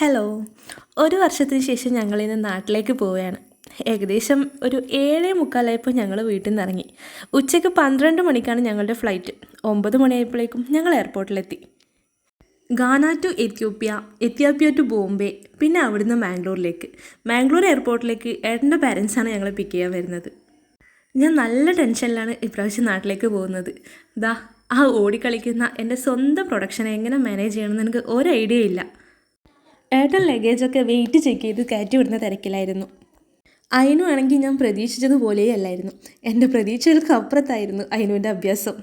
Hello. ഒരു വർഷത്തിന് ശേഷം ഞങ്ങളിന്ന് നാട്ടിലേക്ക് പോവുകയാണ്. ഏകദേശം ഒരു 7:45 ഞങ്ങൾ വീട്ടിൽ നിന്ന് ഇറങ്ങി. ഉച്ചയ്ക്ക് 12 മണിക്കാണ് ഞങ്ങളുടെ ഫ്ലൈറ്റ്. 9 മണിയായപ്പോഴേക്കും ഞങ്ങൾ എയർപോർട്ടിലെത്തി. Ghana to Ethiopia, Ethiopia to Bombay, പിന്നെ അവിടുന്ന് മാംഗ്ലൂർ എയർപോർട്ടിലേക്ക് ഏട്ടൻ്റെ പാരൻസാണ് ഞങ്ങളെ പിക്ക് ചെയ്യാൻ വരുന്നത്. ഞാൻ നല്ല ടെൻഷനിലാണ് ഇപ്രാവശ്യം നാട്ടിലേക്ക് പോകുന്നത്. ആ ഓടിക്കളിക്കുന്ന എൻ്റെ സ്വന്തം പ്രൊഡക്ഷനെ എങ്ങനെ മാനേജ് ചെയ്യണമെന്ന് എനിക്ക് ഒരു ഐഡിയ ഇല്ല. ഏട്ടൻ ലഗേജൊക്കെ വെയിറ്റ് ചെക്ക് ചെയ്ത് കയറ്റി വിടുന്ന തിരക്കിലായിരുന്നു. അതിനു ആണെങ്കിൽ ഞാൻ പ്രതീക്ഷിച്ചതുപോലെയേ അല്ലായിരുന്നു. എൻ്റെ പ്രതീക്ഷകൾക്ക് അപ്പുറത്തായിരുന്നു അതിനുവിൻ്റെ അഭ്യാസം.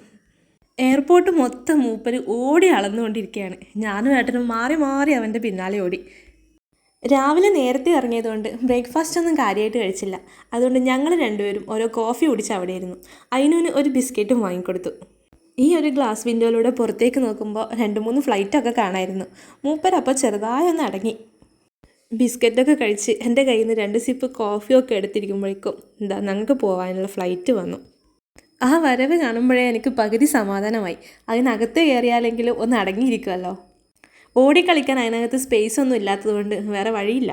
എയർപോർട്ട് മൊത്തം മൂപ്പര് ഓടി അളന്നുകൊണ്ടിരിക്കുകയാണ്. ഞാനും ഏട്ടനും മാറി മാറി അവൻ്റെ പിന്നാലെ ഓടി. രാവിലെ നേരത്തെ ഇറങ്ങിയതുകൊണ്ട് ബ്രേക്ക്ഫാസ്റ്റ് ഒന്നും കാര്യമായിട്ട് കഴിച്ചില്ല. അതുകൊണ്ട് ഞങ്ങൾ രണ്ടുപേരും ഓരോ കോഫി കുടിച്ച് അവിടെയായിരുന്നു. അതിനുവിന് ഒരു ബിസ്ക്കറ്റും വാങ്ങിക്കൊടുത്തു. ഈ ഒരു ഗ്ലാസ് വിൻഡോയിലൂടെ പുറത്തേക്ക് നോക്കുമ്പോൾ 2-3 ഫ്ലൈറ്റൊക്കെ കാണാമായിരുന്നു. മൂപ്പരപ്പോൾ ചെറുതായൊന്ന് അടങ്ങി. ബിസ്ക്കറ്റൊക്കെ കഴിച്ച് എൻ്റെ കയ്യിൽ നിന്ന് 2 സിപ്പ് കോഫിയൊക്കെ എടുത്തിരിക്കുമ്പോഴേക്കും ഞങ്ങൾക്ക് പോകാനുള്ള ഫ്ലൈറ്റ് വന്നു. ആ വരവ് കാണുമ്പോഴേ എനിക്ക് പകുതി സമാധാനമായി. അതിനകത്ത് കയറിയാലെങ്കിലും ഒന്ന് അടങ്ങിയിരിക്കുമല്ലോ. ഓടിക്കളിക്കാൻ അതിനകത്ത് സ്പേസ് ഒന്നും ഇല്ലാത്തതുകൊണ്ട് വേറെ വഴിയില്ല.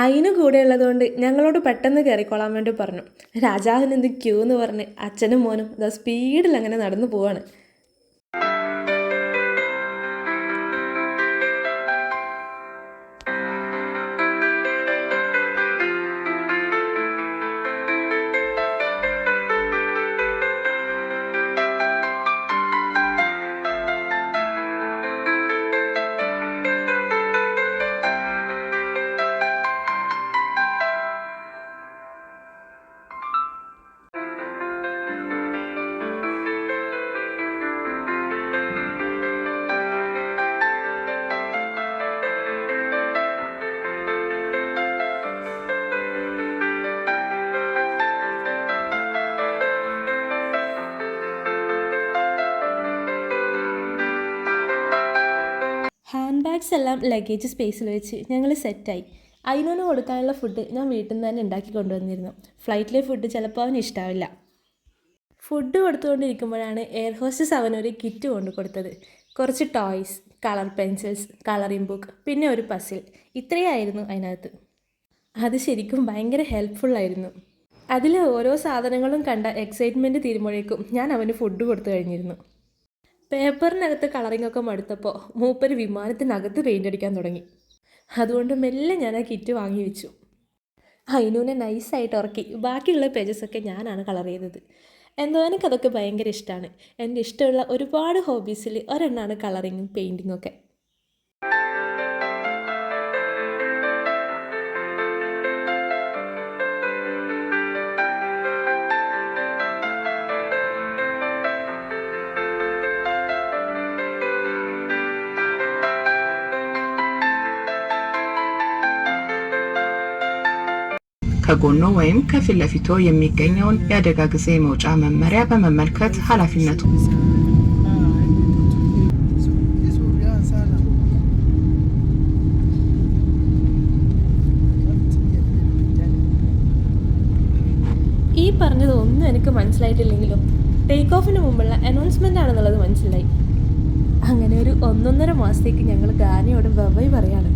അതിന് കൂടെ ഉള്ളതുകൊണ്ട് ഞങ്ങളോട് പെട്ടെന്ന് കയറിക്കൊള്ളാൻ വേണ്ടി പറഞ്ഞു. രാജാവിന് എന്ത് ക്യൂ എന്ന് പറഞ്ഞ് അച്ഛനും മോനും സ്പീഡിൽ അങ്ങനെ നടന്നു പോവാണ്. ഹാൻഡ് ബാഗ്സ് എല്ലാം ലഗേജ് സ്പേസിൽ വെച്ച് ഞങ്ങൾ സെറ്റായി. അതിനോന് കൊടുക്കാനുള്ള ഫുഡ് ഞാൻ വീട്ടിൽ നിന്ന് തന്നെ ഉണ്ടാക്കി കൊണ്ടുവന്നിരുന്നു. ഫ്ലൈറ്റിലെ ഫുഡ് ചിലപ്പോൾ അവന് ഇഷ്ടാവില്ല. ഫുഡ് കൊടുത്തുകൊണ്ടിരിക്കുമ്പോഴാണ് എയർ ഹോസ്റ്റസ് അവനൊരു കിറ്റ് കൊണ്ടു കൊടുത്തത്. കുറച്ച് toys, colour pencils, colouring book, പിന്നെ ഒരു പസിൽ. ഇത്രയായിരുന്നു അതിനകത്ത്. അത് ശരിക്കും ഭയങ്കര ഹെൽപ്ഫുള്ളായിരുന്നു. അതിൽ ഓരോ സാധനങ്ങളും കണ്ട എക്സൈറ്റ്മെൻറ്റ് തീരുമ്പോഴേക്കും ഞാൻ അവന് ഫുഡ് കൊടുത്തു കഴിഞ്ഞിരുന്നു. പേപ്പറിനകത്ത് കളറിങ്ങൊക്കെ മടുത്തപ്പോൾ മൂപ്പര് വിമാനത്തിനകത്ത് പെയിൻ്റ് അടിക്കാൻ തുടങ്ങി. അതുകൊണ്ട് മെല്ലെ ഞാൻ ആ കിറ്റ് വാങ്ങി വെച്ചു. അതിനൂനെ നൈസായിട്ട് ഉറക്കി ബാക്കിയുള്ള പേജസൊക്കെ ഞാനാണ് കളർ ചെയ്തത്. എന്തോ എനിക്കതൊക്കെ ഭയങ്കര ഇഷ്ടമാണ്. എൻ്റെ ഇഷ്ടമുള്ള ഒരുപാട് ഹോബീസിൽ ഒരെണ്ണമാണ് കളറിങ്ങും പെയിൻറ്റിങ്ങും ഒക്കെ. ከጎኖ ወይም ከፊት ለፊቶ የሚገኘውን የአደጋ ጊዜ መውጫ መመሪያ በመመልከት ኃላፊነቱ ഈ പറഞ്ഞതൊന്നും എനിക്ക് മനസ്സിലായിട്ടില്ലെങ്കിലും ടേക്ക് ഓഫിന് മുമ്പുള്ള അനൗൺസ്മെൻ്റ് ആണെന്നുള്ളത് മനസ്സിലായി. അങ്ങനെ ഒരു 1.5 മാസത്തേക്ക് ഞങ്ങൾ ഗാനയോട് ബൈ പറയാണ്.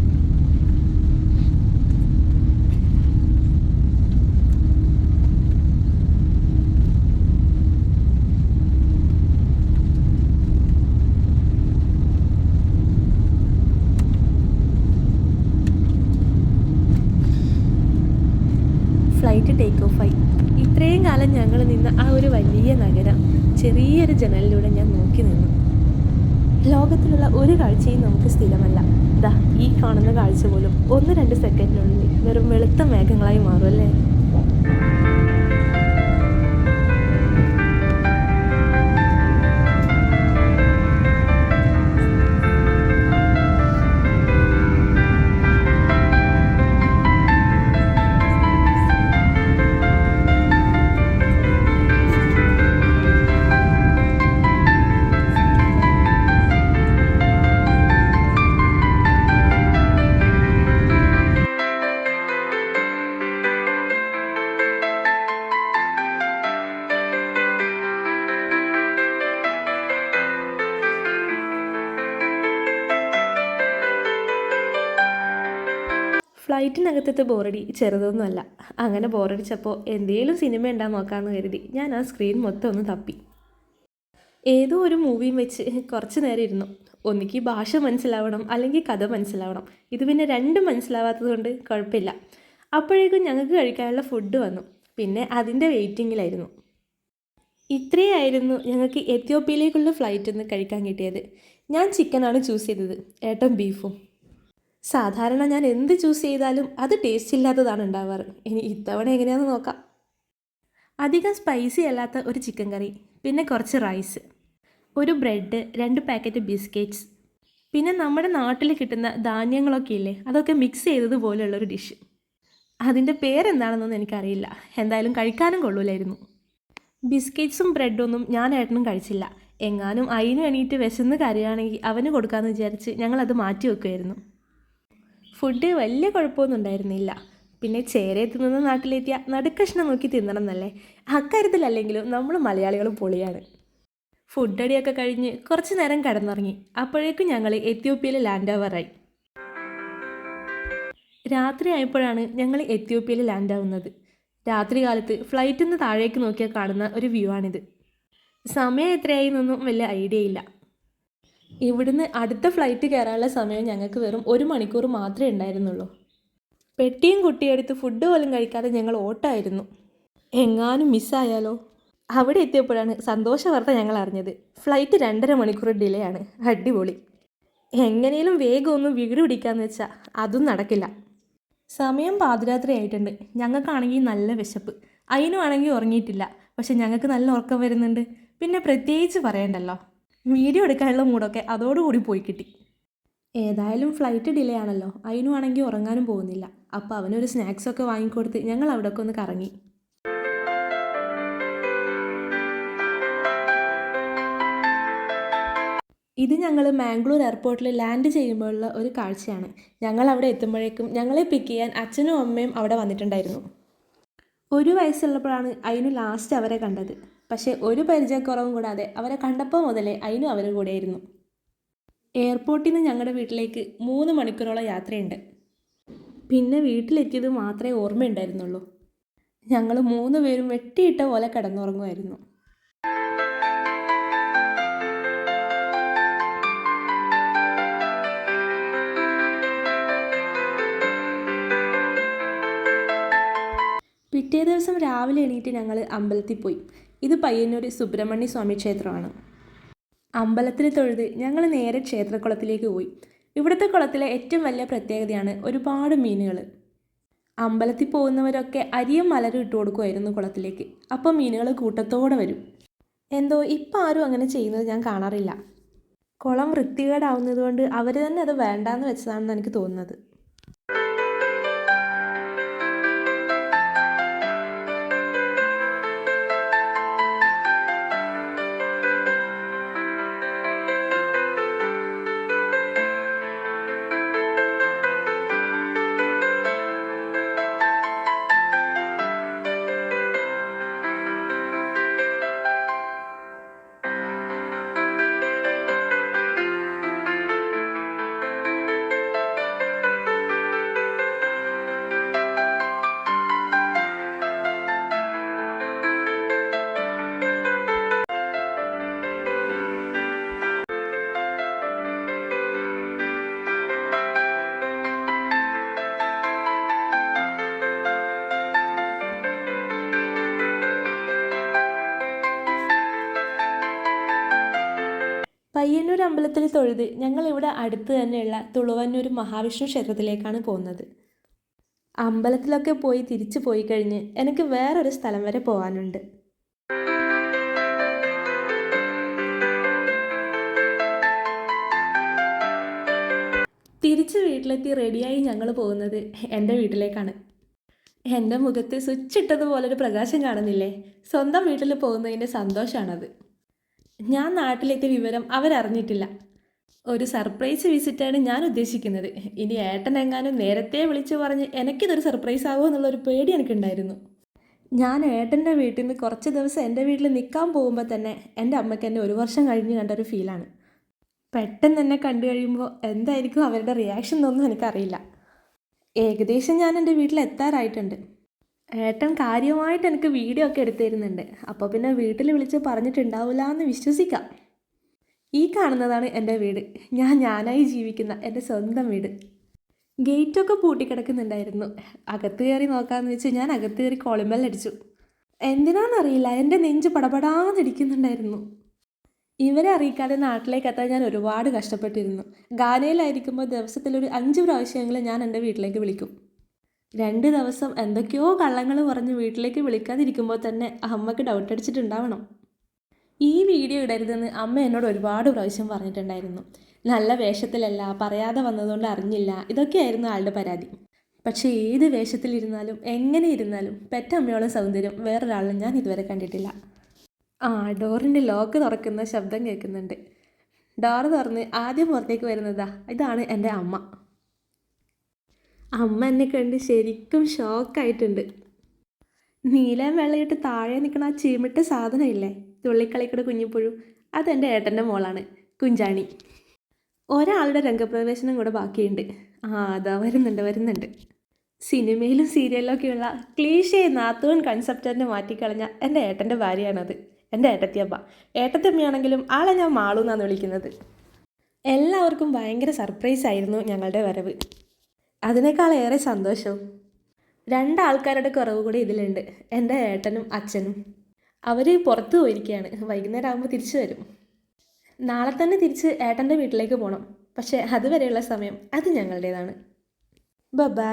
ഫ്ലൈറ്റ് ടേക്ക് ഓഫായി. ഇത്രയും കാലം ഞങ്ങൾ നിന്ന ആ ഒരു വലിയ നഗരം ചെറിയൊരു ജനലിലൂടെ ഞാൻ നോക്കി നിന്നു. ലോകത്തിലുള്ള ഒരു കാഴ്ചയും നമുക്ക് സ്ഥിരമല്ല. ഈ കാണുന്ന കാഴ്ച പോലും 1-2 സെക്കൻഡിനുള്ളിൽ വെറും വെളുത്ത മേഘങ്ങളായി മാറും അല്ലേ. ഫ്ലൈറ്റിനകത്തത്തെ ബോറടി ചെറുതൊന്നുമല്ല. അങ്ങനെ ബോറടിച്ചപ്പോൾ എന്തേലും സിനിമ ഉണ്ടാ നോക്കാമെന്ന് കരുതി ഞാൻ ആ സ്ക്രീൻ മൊത്തം ഒന്ന് തപ്പി. ഏതോ ഒരു മൂവിയും വെച്ച് കുറച്ച് നേരം ഇരുന്നു. ഒന്നിക്ക് ഭാഷ മനസ്സിലാവണം, അല്ലെങ്കിൽ കഥ മനസ്സിലാവണം. ഇത് പിന്നെ രണ്ടും മനസ്സിലാവാത്തത് കൊണ്ട് കുഴപ്പമില്ല. അപ്പോഴേക്കും ഞങ്ങൾക്ക് കഴിക്കാനുള്ള ഫുഡ് വന്നു. പിന്നെ അതിൻ്റെ വെയിറ്റിങ്ങിലായിരുന്നു. ഇത്രയായിരുന്നു ഞങ്ങൾക്ക് എത്യോപ്യയിലേക്കുള്ള ഫ്ലൈറ്റിൽ നിന്ന് കഴിക്കാൻ കിട്ടിയത്. ഞാൻ ചിക്കനാണ് ചൂസ് ചെയ്തത്, ഏട്ടൻ ബീഫും. സാധാരണ ഞാൻ എന്ത് ചൂസ് ചെയ്താലും അത് ടേസ്റ്റ് ഇല്ലാത്തതാണ് ഉണ്ടാവാറ്. ഇനി ഇത്തവണ എങ്ങനെയാണെന്ന് നോക്കാം. അധികം സ്പൈസി അല്ലാത്ത ഒരു ചിക്കൻ കറി, പിന്നെ കുറച്ച് റൈസ്, ഒരു ബ്രെഡ്, 2 പാക്കറ്റ് ബിസ്ക്കറ്റ്സ്, പിന്നെ നമ്മുടെ നാട്ടിൽ കിട്ടുന്ന ധാന്യങ്ങളൊക്കെ ഇല്ലേ, അതൊക്കെ മിക്സ് ചെയ്തതുപോലെയുള്ളൊരു ഡിഷ്. അതിൻ്റെ പേരെന്താണെന്നൊന്നും എനിക്കറിയില്ല. എന്തായാലും കഴിക്കാനും കൊള്ളൂലായിരുന്നു. ബിസ്ക്കറ്റ്സും ബ്രെഡൊന്നും ഞാൻ ഏട്ടനും കഴിച്ചില്ല. എങ്ങാനും അതിനും എണീറ്റ് വിശന്ന് കരയാണെങ്കിൽ അവന് കൊടുക്കാമെന്ന് വിചാരിച്ച് ഞങ്ങളത് മാറ്റി വെക്കുമായിരുന്നു. ഫുഡ് വലിയ കുഴപ്പമൊന്നും ഉണ്ടായിരുന്നില്ല. പിന്നെ ചേരയത്ത് നിന്ന് നാട്ടിലെത്തിയ നടുക്കഷ്ണം നോക്കി തിന്നണം എന്നല്ലേ, അക്കാര്യത്തിലല്ലെങ്കിലും നമ്മൾ മലയാളികൾ പൊളിയാണ്. ഫുഡ് അടിയൊക്കെ കഴിഞ്ഞ് കുറച്ച് നേരം കിടന്നുറങ്ങി. അപ്പോഴേക്കും ഞങ്ങൾ എത്യോപ്യയിൽ ലാൻഡ് ആവാറായി. രാത്രി ആയപ്പോഴാണ് ഞങ്ങൾ എത്യോപ്യയിൽ ലാൻഡ് ആവുന്നത്. രാത്രി കാലത്ത് ഫ്ലൈറ്റിൽ നിന്ന് താഴേക്ക് നോക്കിയാൽ കാണുന്ന ഒരു വ്യൂ ആണിത്. സമയം എത്രയായി എന്നൊന്നും വലിയ ഐഡിയ ഇല്ല. ഇവിടുന്ന് അടുത്ത ഫ്ലൈറ്റ് കയറാനുള്ള സമയം ഞങ്ങൾക്ക് വെറും 1 മണിക്കൂർ മാത്രമേ ഉണ്ടായിരുന്നുള്ളൂ. പെട്ടിയും കുട്ടിയെടുത്ത് ഫുഡ് പോലും കഴിക്കാതെ ഞങ്ങൾ ഓട്ടമായിരുന്നു. എങ്ങാനും മിസ്സായാലോ. അവിടെ എത്തിയപ്പോഴാണ് സന്തോഷ വാർത്ത ഞങ്ങൾ അറിഞ്ഞത്. ഫ്ലൈറ്റ് 2.5 മണിക്കൂർ ഡിലേ ആണ്. അടിപൊളി. എങ്ങനെയും വേഗം ഒന്ന് വീട് പിടിക്കാമെന്ന് വെച്ചാൽ അതും നടക്കില്ല. സമയം പാതിരാത്രി ആയിട്ടുണ്ട്. ഞങ്ങൾക്കാണെങ്കിൽ നല്ല വിശപ്പ്. അതിനും ആണെങ്കിൽ ഉറങ്ങിയിട്ടില്ല. പക്ഷെ ഞങ്ങൾക്ക് നല്ല ഉറക്കം വരുന്നുണ്ട്. പിന്നെ പ്രത്യേകിച്ച് പറയണ്ടല്ലോ, വീഡിയോ എടുക്കാനുള്ള മൂടൊക്കെ അതോടുകൂടി പോയി കിട്ടി. ഏതായാലും ഫ്ലൈറ്റ് ഡിലേ ആണല്ലോ, അതിനും ആണെങ്കിൽ ഉറങ്ങാനും പോകുന്നില്ല. അപ്പോൾ അവനൊരു സ്നാക്സൊക്കെ വാങ്ങിക്കൊടുത്ത് ഞങ്ങൾ അവിടെയൊക്കെ ഒന്ന് കറങ്ങി. ഇത് ഞങ്ങൾ മാംഗ്ലൂർ എയർപോർട്ടിൽ ലാൻഡ് ചെയ്യുമ്പോഴുള്ള ഒരു കാഴ്ചയാണ്. ഞങ്ങൾ അവിടെ എത്തുമ്പോഴേക്കും ഞങ്ങളെ പിക്ക് ചെയ്യാൻ അച്ഛനും അമ്മയും അവിടെ വന്നിട്ടുണ്ടായിരുന്നു. 1 വയസ്സുള്ളപ്പോഴാണ് അതിനു ലാസ്റ്റ് അവരെ കണ്ടത്. പക്ഷേ ഒരു പരിചയക്കുറവും കൂടാതെ അവരെ കണ്ടപ്പോൾ മുതലേ അതിനും അവരുടെ കൂടെയായിരുന്നു. എയർപോർട്ടിൽ നിന്ന് ഞങ്ങളുടെ വീട്ടിലേക്ക് 3 മണിക്കൂറോളം യാത്രയുണ്ട്. പിന്നെ വീട്ടിലെത്തിയത് മാത്രമേ ഓർമ്മയുണ്ടായിരുന്നുള്ളൂ. ഞങ്ങൾ 3 പേരും വെട്ടിയിട്ട പോലെ കിടന്നുറങ്ങുമായിരുന്നു. പിറ്റേ ദിവസം രാവിലെ എണീറ്റ് ഞങ്ങൾ അമ്പലത്തിൽ പോയി. ഇത് പയ്യന്നൂർ സുബ്രഹ്മണ്യ സ്വാമി ക്ഷേത്രമാണ്. അമ്പലത്തിൽ തൊഴുത് ഞങ്ങൾ നേരെ ക്ഷേത്രക്കുളത്തിലേക്ക് പോയി. ഇവിടുത്തെ കുളത്തിലെ ഏറ്റവും വലിയ പ്രത്യേകതയാണ് ഒരുപാട് മീനുകൾ. അമ്പലത്തിൽ പോകുന്നവരൊക്കെ അരിയും മലരും ഇട്ട് കൊടുക്കുമായിരുന്നു കുളത്തിലേക്ക്. അപ്പോൾ മീനുകൾ കൂട്ടത്തോടെ വരും. എന്തോ ഇപ്പം ആരും അങ്ങനെ ചെയ്യുന്നത് ഞാൻ കാണാറില്ല. കുളം വൃത്തികേടാവുന്നത് കൊണ്ട് അവർ തന്നെ അത് വേണ്ടാന്ന് വെച്ചതാണെന്ന് എനിക്ക് തോന്നുന്നത്. പയ്യന്നൂർ അമ്പലത്തിൽ തൊഴുത് ഞങ്ങളിവിടെ അടുത്ത് തന്നെയുള്ള തുളുവന്നൂർ മഹാവിഷ്ണു ക്ഷേത്രത്തിലേക്കാണ് പോകുന്നത്. അമ്പലത്തിലൊക്കെ പോയി തിരിച്ചു പോയി കഴിഞ്ഞ് എനിക്ക് വേറൊരു സ്ഥലം വരെ പോകാനുണ്ട്. തിരിച്ച് വീട്ടിലെത്തി റെഡിയായി ഞങ്ങൾ പോകുന്നത് എൻ്റെ വീട്ടിലേക്കാണ്. എൻ്റെ മുഖത്ത് സ്വിച്ച് ഇട്ടതുപോലൊരു പ്രകാശം കാണുന്നില്ലേ? സ്വന്തം വീട്ടിൽ പോകുന്നതിൻ്റെ സന്തോഷമാണത്. ഞാൻ നാട്ടിലെത്തിയ വിവരം അവരറിഞ്ഞിട്ടില്ല. ഒരു സർപ്രൈസ് വിസിറ്റാണ് ഞാൻ ഉദ്ദേശിക്കുന്നത്. ഇനി ഏട്ടനെങ്ങാനും നേരത്തെ വിളിച്ചു പറഞ്ഞ് എനിക്കിതൊരു സർപ്രൈസ് ആകുമോ എന്നുള്ളൊരു പേടി എനിക്കുണ്ടായിരുന്നു. ഞാൻ ഏട്ടൻ്റെ വീട്ടിൽ നിന്ന് കുറച്ച് ദിവസം എൻ്റെ വീട്ടിൽ നിൽക്കാൻ പോകുമ്പോൾ തന്നെ എൻ്റെ അമ്മയ്ക്ക് എന്നെ 1 വർഷം കഴിഞ്ഞ് കണ്ടൊരു ഫീലാണ്. പെട്ടെന്ന് എന്നെ കണ്ടു കഴിയുമ്പോൾ എന്തായിരിക്കും അവരുടെ റിയാക്ഷൻ എന്നൊന്നും എനിക്കറിയില്ല. ഏകദേശം ഞാൻ എൻ്റെ വീട്ടിലെത്താറായിട്ടുണ്ട്. ഏട്ടൻ കാര്യമായിട്ട് എനിക്ക് വീഡിയോ ഒക്കെ എടുത്തു തരുന്നുണ്ട്. അപ്പോൾ പിന്നെ വീട്ടിൽ വിളിച്ച് പറഞ്ഞിട്ടുണ്ടാവില്ല എന്ന് വിശ്വസിക്കാം. ഈ കാണുന്നതാണ് എൻ്റെ വീട്. ഞാനായി ജീവിക്കുന്ന എൻ്റെ സ്വന്തം വീട്. ഗേറ്റൊക്കെ പൂട്ടിക്കിടക്കുന്നുണ്ടായിരുന്നു. അകത്ത് കയറി നോക്കാമെന്ന് വെച്ച് ഞാൻ അകത്ത് കയറി കോളിംഗ് ബെൽ അടിച്ചു. എന്തിനാണെന്നറിയില്ല, എൻ്റെ നെഞ്ച് പടപടാന്നിടിക്കുന്നുണ്ടായിരുന്നു. ഇവരെ അറിയിക്കാതെ നാട്ടിലേക്ക് എത്താൻ ഞാൻ ഒരുപാട് കഷ്ടപ്പെട്ടിരുന്നു. ഗാനയിലായിരിക്കുമ്പോൾ ദിവസത്തിലൊരു 5 പ്രാവശ്യമെങ്കിലും ഞാൻ എൻ്റെ വീട്ടിലേക്ക് വിളിക്കും. 2 ദിവസം എന്തൊക്കെയോ കള്ളങ്ങൾ പറഞ്ഞ് വീട്ടിലേക്ക് വിളിക്കാതിരിക്കുമ്പോൾ തന്നെ അമ്മക്ക് ഡൗട്ട് അടിച്ചിട്ടുണ്ടാവണം. ഈ വീഡിയോ ഇടരുതെന്ന് അമ്മ എന്നോട് ഒരുപാട് പ്രാവശ്യം പറഞ്ഞിട്ടുണ്ടായിരുന്നു. നല്ല വേഷത്തിലല്ല, പറയാതെ വന്നതുകൊണ്ട് അറിഞ്ഞില്ല, ഇതൊക്കെയായിരുന്നു ആളുടെ പരാതി. പക്ഷേ ഏത് വേഷത്തിലിരുന്നാലും എങ്ങനെ ഇരുന്നാലും പെറ്റമ്മയോളം സൗന്ദര്യം വേറൊരാളും ഞാൻ ഇതുവരെ കണ്ടിട്ടില്ല. ഡോറിൻ്റെ ലോക്ക് തുറക്കുന്ന ശബ്ദം കേൾക്കുന്നുണ്ട്. ഡോറ് തുറന്ന് ആദ്യം പുറത്തേക്ക് വരുന്നതാ, ഇതാണ് എൻ്റെ അമ്മ. അമ്മ എന്നെ കണ്ട് ശരിക്കും ഷോക്കായിട്ടുണ്ട്. നീലയും വെള്ളയിട്ട് താഴെ നിൽക്കണ ആ ചീമിട്ട സാധനം ഇല്ലേ, തുള്ളിക്കളിക്കട കുഞ്ഞിപ്പുഴു, അതെൻ്റെ ഏട്ടൻ്റെ മോളാണ്, കുഞ്ചാണി. ഒരാളുടെ രംഗപ്രവേശനം കൂടെ ബാക്കിയുണ്ട്. അതാ വരുന്നുണ്ട്. സിനിമയിലും സീരിയലിലൊക്കെയുള്ള ക്ലീഷേ നാത്തൂൻ കൺസെപ്റ്റ് തന്നെ മാറ്റിക്കളഞ്ഞ എൻ്റെ ഏട്ടൻ്റെ ഭാര്യയാണത്, എൻ്റെ ഏട്ടത്തിയമ്മ. ഏട്ടത്തിയമ്മയാണെങ്കിലും ആളെ ഞാൻ മാളു എന്നാണ് വിളിക്കുന്നത്. എല്ലാവർക്കും ഭയങ്കര സർപ്രൈസ് ആയിരുന്നു ഞങ്ങളുടെ വരവ്. അതിനേക്കാളേറെ സന്തോഷവും 2 ആൾക്കാരുടെ കുറവ് കൂടി ഇതിലുണ്ട്, എൻ്റെ ഏട്ടനും അച്ഛനും. അവർ പുറത്തു പോയിരിക്കുകയാണ്, വൈകുന്നേരം ആകുമ്പോൾ തിരിച്ചു വരും. നാളെ തന്നെ തിരിച്ച് ഏട്ടൻ്റെ വീട്ടിലേക്ക് പോകണം. പക്ഷേ അതുവരെയുള്ള സമയം അത് ഞങ്ങളുടേതാണ്. ബൈ.